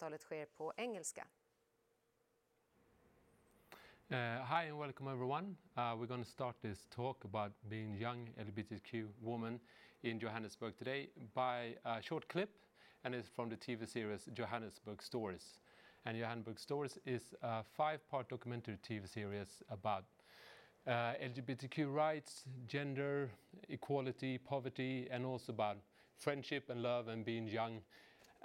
samtalet sker på engelska. Hi and welcome everyone. We're going to start this talk about being young LGBTQ woman in Johannesburg today by a short clip, and it's from the TV series Johannesburg Stories. And Johannesburg Stories is a 5-part documentary TV series about LGBTQ rights, gender, equality, poverty, and also about friendship and love and being young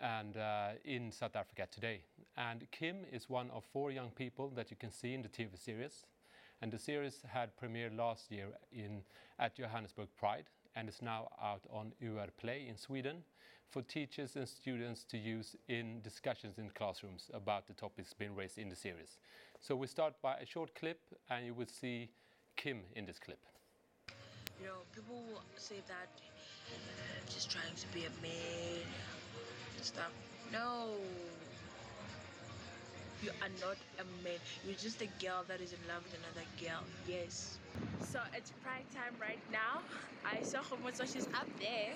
and in South Africa today. And Kim is one of 4 young people that you can see in the TV series. And the series had premiered last year at Johannesburg Pride and is now out on Play in Sweden for teachers and students to use in discussions in classrooms about the topics being raised in the series. So we start by a short clip and you will see Kim in this clip. You know, people say that I'm just trying to be a man and stuff. No, you are not a man. You're just a girl that is in love with another girl. Yes. So it's pride time right now. I saw Homoso, she's up there.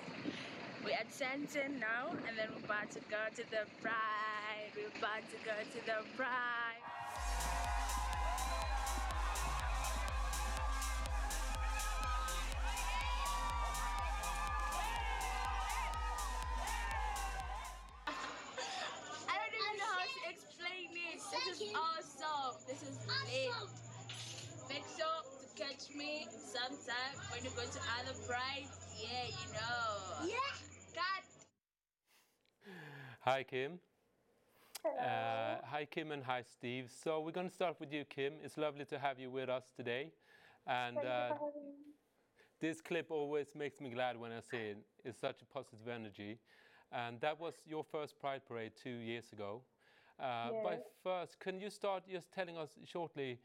We're at Santon now, and then we're about to go to the pride. We're about to go to the pride. This is awesome. This is lit. Make sure to catch me sometime when you go to other prides. Yeah, you know. Yeah. Cut. Hi, Kim. Hello. Hi, Kim, and hi, Steve. So we're going to start with you, Kim. It's lovely to have you with us today. And this clip always makes me glad when I see it. It's such a positive energy. And that was your first Pride Parade 2 years ago. But first, can you start just telling us shortly,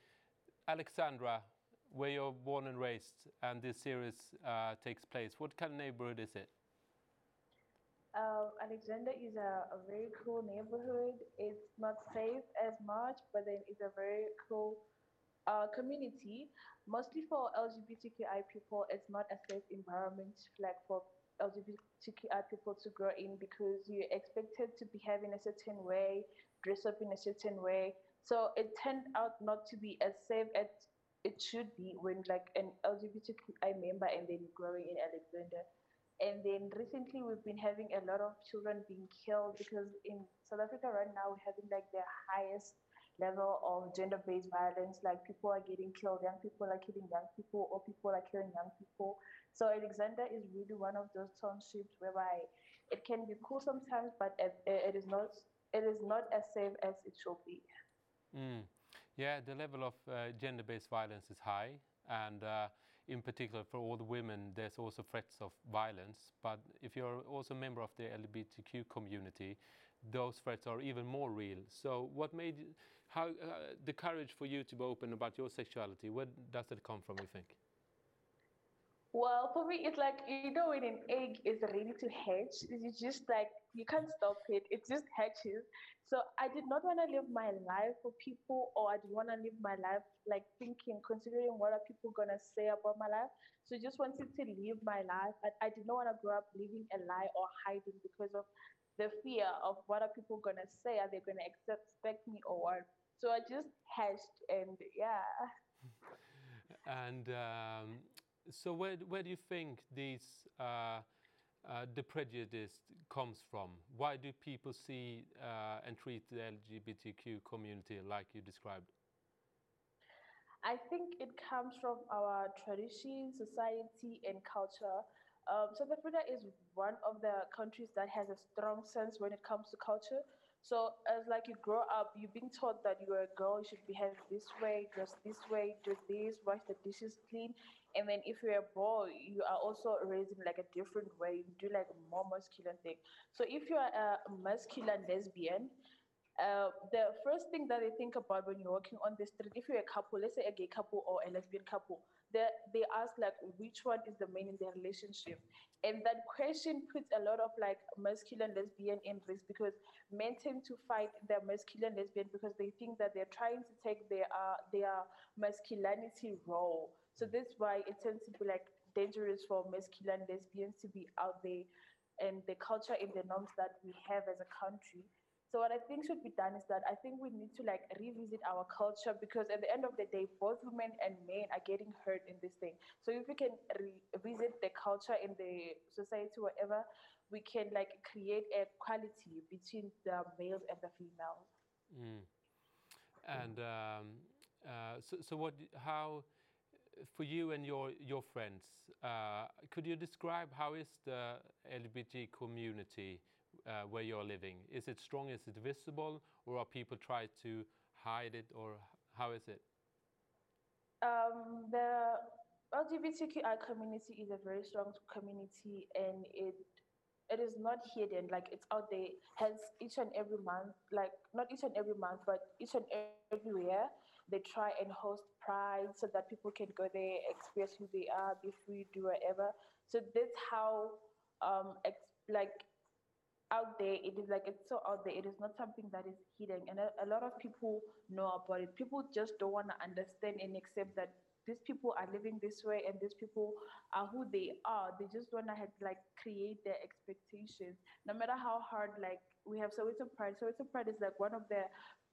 Alexandra, where you're born and raised, and this series takes place. What kind of neighborhood is it? Alexandra is a very cool neighborhood. It's not safe as much, but then it's a very cool community. Mostly for LGBTQI people, it's not a safe environment like for LGBTQI people to grow in, because you're expected to behave in a certain way, dress up in a certain way. So it turned out not to be as safe as it should be when like an LGBTQI member and then growing in Alexandra. And then recently we've been having a lot of children being killed, because in South Africa right now we're having like the highest level of gender-based violence. Like people are getting killed, young people are killing young people, or people are killing young people. So Alexandra is really one of those townships whereby it can be cool sometimes, but it is not as safe as it should be. Yeah, the level of gender-based violence is high, and in particular for all the women, there's also threats of violence. But if you're also a member of the LGBTQ community, those threats are even more real. So what made the courage for you to be open about your sexuality? Where does it come from, you think? Well, for me, it's like, you know, when an egg is ready to hatch, it's just like, you can't stop it. It just hatches. So I did not want to live my life for people, or I didn't want to live my life like considering what are people going to say about my life. So I just wanted to live my life. I did not want to grow up living a lie or hiding because of the fear of what are people going to say. Are they going to expect me or what? So I just hatched, and yeah. And so where do you think these the prejudice comes from? Why do people see and treat the LGBTQ community like you described? I think it comes from our tradition, society, and culture. South Africa is one of the countries that has a strong sense when it comes to culture. So as like you grow up, you're being taught that you're a girl, you should behave this way, dress this way, do this, wash the dishes clean. And then if you're a boy, you are also raised in like a different way. You do like a more masculine thing. So if you're a masculine lesbian, the first thing that they think about when you're walking on the street, if you're a couple, let's say a gay couple or a lesbian couple, they ask like which one is the man in their relationship. And that question puts a lot of like masculine lesbian in risk, because men tend to fight their masculine lesbian because they think that they're trying to take their masculinity role. So that's why it tends to be like dangerous for masculine lesbians to be out there, and the culture and the norms that we have as a country. So what I think should be done is that I think we need to like revisit our culture, because at the end of the day, both women and men are getting hurt in this thing. So if we can revisit the culture in the society, whatever, we can like create equality between the males and the females. Mm. And so what? How? For you and your friends, could you describe how is the LGBT community where you're living? Is it strong? Is it visible, or are people trying to hide it, or how is it? The LGBTQI community is a very strong community, and it is not hidden. Like, it's out there. Hence, each and every month, like not each and every month, but each and everywhere, they try and host pride so that people can go there, express who they are, be free, do whatever. So that's how, like, out there, it is like it's so out there. It is not something that is hidden, and a lot of people know about it. People just don't want to understand and accept that these people are living this way and these people are who they are. They just want to like create their expectations, no matter how hard. Like, we have Soweto Pride. Soweto Pride is like one of the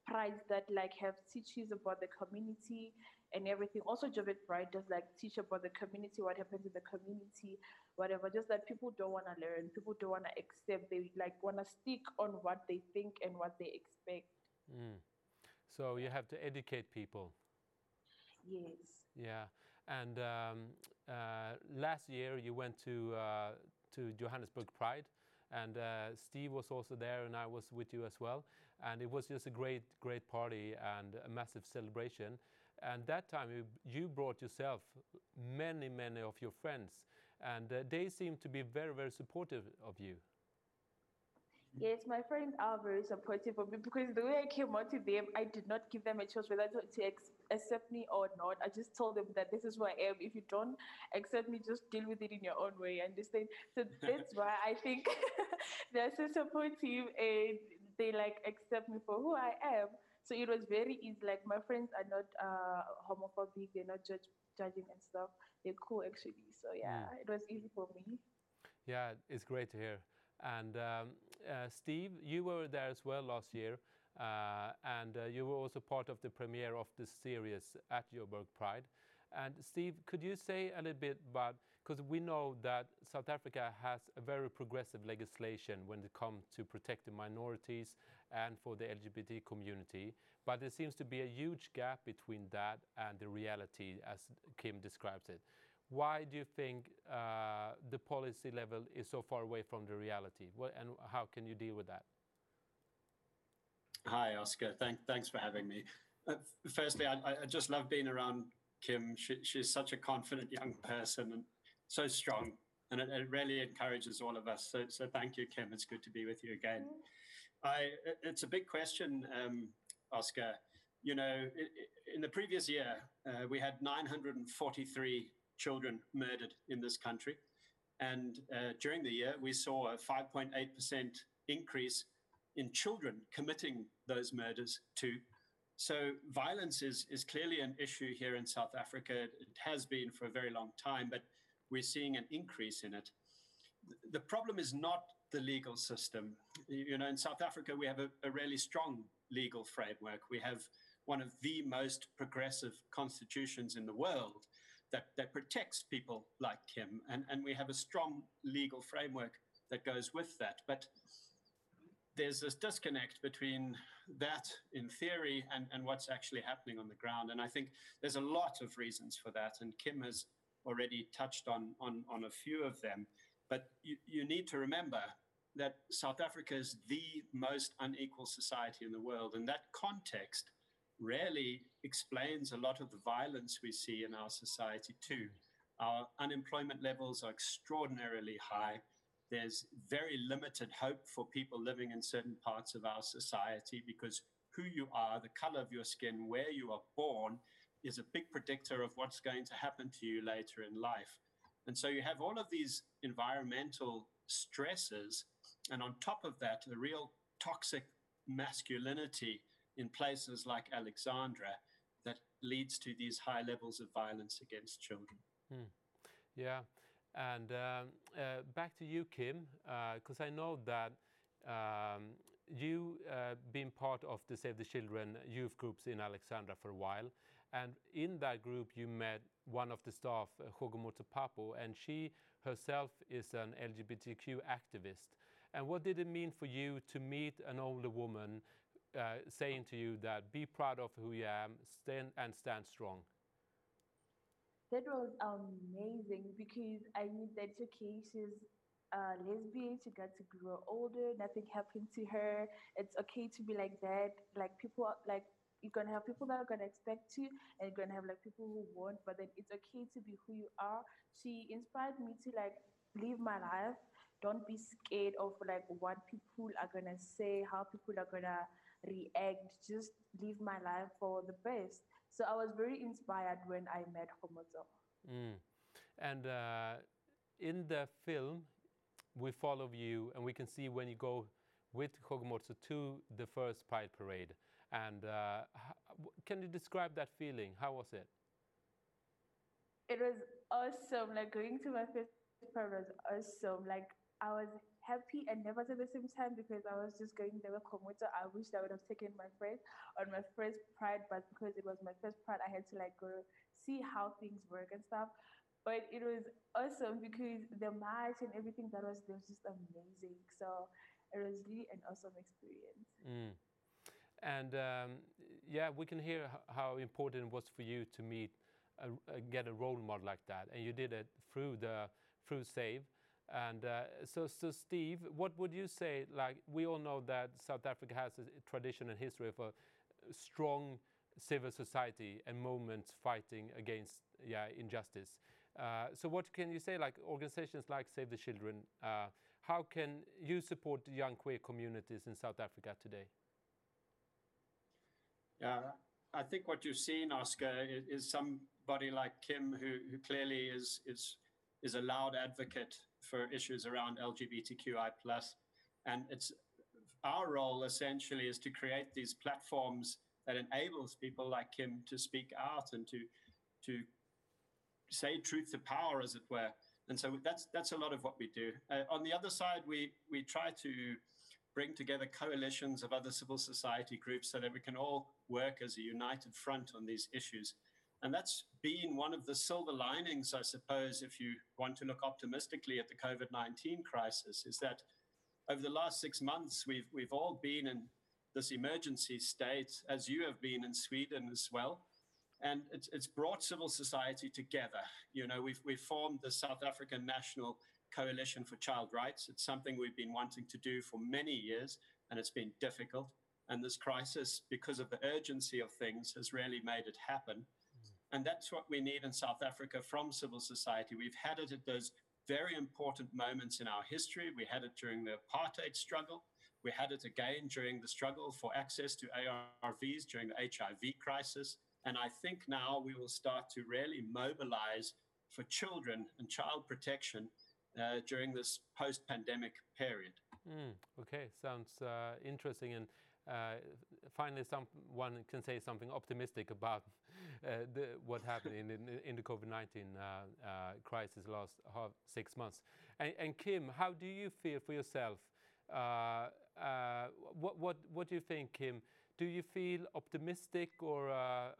prides that like have teaches about the community and everything. Also, Jovet Pride does like teach about the community, what happens in the community, whatever. Just that people don't want to learn, people don't want to accept. They like want to stick on what they think and what they expect. Mm. So you have to educate people. Yes. Yeah, and last year you went to Johannesburg Pride, and Steve was also there, and I was with you as well, and it was just a great party and a massive celebration. And that time you brought yourself many of your friends, and they seemed to be very supportive of you. Yes, my friends are very supportive of me, because the way I came out to them, I did not give them a choice whether to accept me or not. I just told them that this is who I am. If you don't accept me, just deal with it in your own way. Understand? So that's why I think they're so supportive, and they like accept me for who I am. So it was very easy. Like, my friends are not homophobic. They're not judging and stuff. They're cool actually. So yeah, it was easy for me. Yeah, it's great to hear. And Steve, you were there as well last year, and you were also part of the premiere of the series at Joburg Pride. And Steve, could you say a little bit about, because we know that South Africa has a very progressive legislation when it comes to protecting minorities and for the LGBT community, but there seems to be a huge gap between that and the reality as Kim describes it. Why do you think the policy level is so far away from the reality? And how can you deal with that? Hi, Oskar. Thanks for having me. Firstly, I just love being around Kim. She's such a confident young person and so strong, and it really encourages all of us. So thank you, Kim. It's good to be with you again. It's a big question, Oskar. You know, in the previous year, we had 943 children murdered in this country. And during the year, we saw a 5.8% increase in children committing those murders too. So violence is clearly an issue here in South Africa. It has been for a very long time, but we're seeing an increase in it. The problem is not the legal system. You know, in South Africa, we have a really strong legal framework. We have one of the most progressive constitutions in the world that protects people like Kim. And we have a strong legal framework that goes with that. But there's this disconnect between that in theory and what's actually happening on the ground. And I think there's a lot of reasons for that. And Kim has already touched on a few of them. But you need to remember that South Africa is the most unequal society in the world. And that context rarely explains a lot of the violence we see in our society too. Our unemployment levels are extraordinarily high. There's very limited hope for people living in certain parts of our society, because who you are, the color of your skin, where you are born is a big predictor of what's going to happen to you later in life. And so you have all of these environmental stresses, and on top of that, the real toxic masculinity in places like Alexandra that leads to these high levels of violence against children. Yeah, and back to you, Kim, because I know that you been part of the Save the Children youth groups in Alexandra for a while, and in that group you met one of the staff, Papo, and she herself is an LGBTQ activist. And what did it mean for you to meet an older woman saying to you that be proud of who you are, stand strong? That was amazing because I knew that, okay, she's lesbian, she got to grow older, nothing happened to her. It's okay to be like that. Like people, like you're gonna have people that are gonna expect you, and you're gonna have like people who won't. But then it's okay to be who you are. She inspired me to like live my life. Don't be scared of like what people are gonna say, how people are gonna react. Just live my life for the best. So I was very inspired when I met Homozo. And in the film, we follow you, and we can see when you go with Hogomortso to the first Pride Parade. And can you describe that feeling? How was it? It was awesome. Like going to my first Pride was awesome. Like I was happy and nervous at the same time because I was just going there with Komoto. I wish I would have taken my friend on my first Pride, but because it was my first Pride, I had to like go see how things work and stuff. But it was awesome because the march and everything that was there was just amazing. So it was really an awesome experience. And yeah, we can hear how important it was for you to meet, get a role model like that, and you did it through Save. And so Steve, what would you say? Like we all know that South Africa has a tradition and history of a strong civil society and movements fighting against injustice. So what can you say, like organizations like Save the Children, how can you support the young queer communities in South Africa today? Yeah, I think what you've seen, Oskar, is somebody like Kim who clearly is a loud advocate for issues around LGBTQI+. And it's our role essentially is to create these platforms that enables people like Kim to speak out and to say truth to power, as it were. And so that's a lot of what we do. On the other side, we try to bring together coalitions of other civil society groups so that we can all work as a united front on these issues. And that's been one of the silver linings, I suppose, if you want to look optimistically at the COVID-19 crisis, is that over the last 6 months, we've all been in this emergency state, as you have been in Sweden as well. And it's brought civil society together. You know, we've formed the South African National Coalition for Child Rights. It's something we've been wanting to do for many years, and it's been difficult. And this crisis, because of the urgency of things, has really made it happen. And that's what we need in South Africa from civil society. We've had it at those very important moments in our history. We had it during the apartheid struggle. We had it again during the struggle for access to ARVs during the HIV crisis. And I think now we will start to really mobilize for children and child protection during this post-pandemic period. Okay, sounds interesting. And finally, someone can say something optimistic about what happened in the COVID-19 crisis last 6 months. And Kim, how do you feel for yourself? What do you think, Kim? Do you feel optimistic or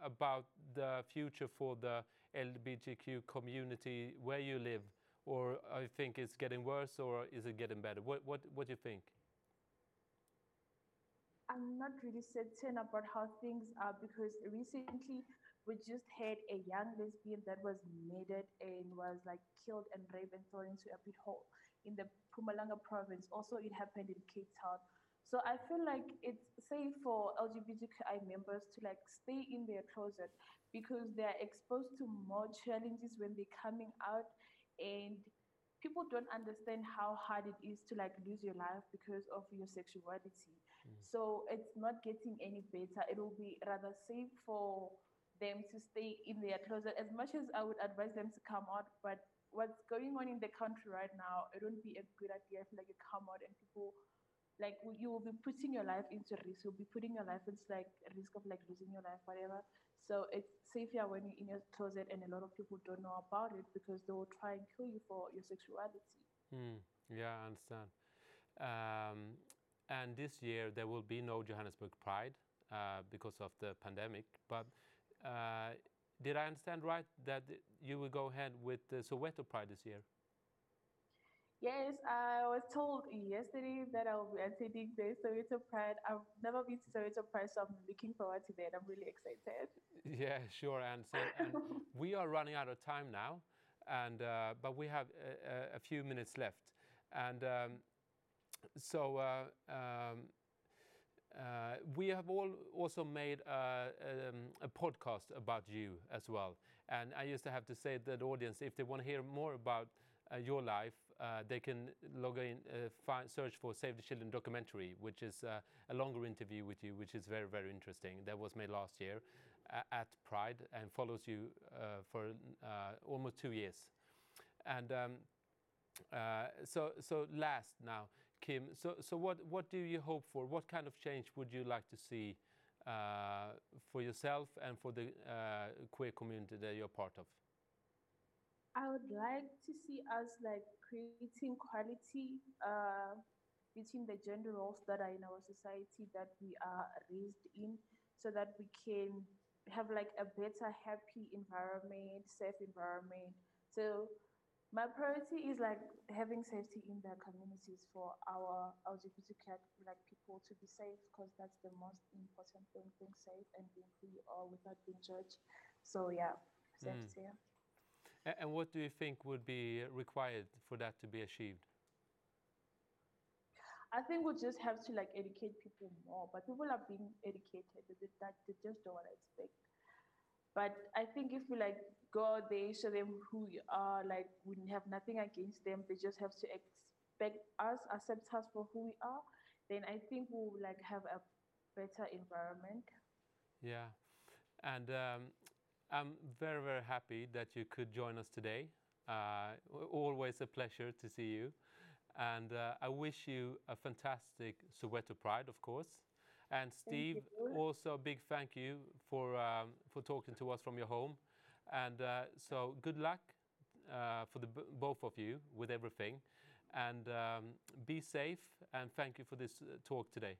about the future for the LGBTQ community where you live? Or I think it's getting worse, or is it getting better? What do you think? I'm not really certain about how things are because recently we just had a young lesbian that was murdered and was like killed and raped and thrown into a pit hole in the Mpumalanga province. Also, it happened in Cape Town. So I feel like it's safe for LGBTQI members to like stay in their closet because they're exposed to more challenges when they're coming out, and people don't understand how hard it is to like lose your life because of your sexuality. So it's not getting any better. It will be rather safe for them to stay in their closet. As much as I would advise them to come out, but what's going on in the country right now, it wouldn't be a good idea if like you come out and people like you will be putting your life into risk. You'll be putting your life into like a risk of like losing your life, whatever. So it's safer when you're in your closet and a lot of people don't know about it because they will try and kill you for your sexuality. Yeah, I understand. And this year there will be no Johannesburg Pride because of the pandemic. But did I understand right that you will go ahead with the Soweto Pride this year? Yes, I was told yesterday that I will be attending the Soweto Pride. I've never been to Soweto Pride, so I'm looking forward to that. I'm really excited. Yeah, sure, I understand. And we are running out of time now, and but we have a few minutes left. And so we have also made a podcast about you as well. And I used to have to say to the audience, if they want to hear more about your life, they can log in, search for Save the Children documentary, which is a longer interview with you, which is very, very interesting. That was made last year at Pride and follows you for almost 2 years. And so last now, Kim, so what do you hope for? What kind of change would you like to see for yourself and for the queer community that you're part of? I would like to see us like creating quality between the gender roles that are in our society that we are raised in, so that we can have like a better, happy environment, safe environment. So my priority is like having safety in the communities for our LGBTQ like people to be safe, because that's the most important thing, being safe and being who you are without being judged. So yeah, safety. And what do you think would be required for that to be achieved? I think we just have to like educate people more, but people are being educated. They just don't want to expect. But I think if we like go there, show them who we are, like we have nothing against them, they just have to expect us, accept us for who we are, then I think we'll like have a better environment. Yeah, and I'm very, very happy that you could join us today. Always a pleasure to see you. And I wish you a fantastic Soweto Pride, of course. And Steve, also a big thank you for talking to us from your home. And so good luck for the both of you with everything. And be safe, and thank you for this talk today.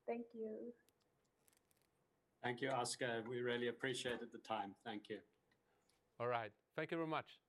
Thank you. Thank you, Oskar. We really appreciated the time. Thank you. All right. Thank you very much.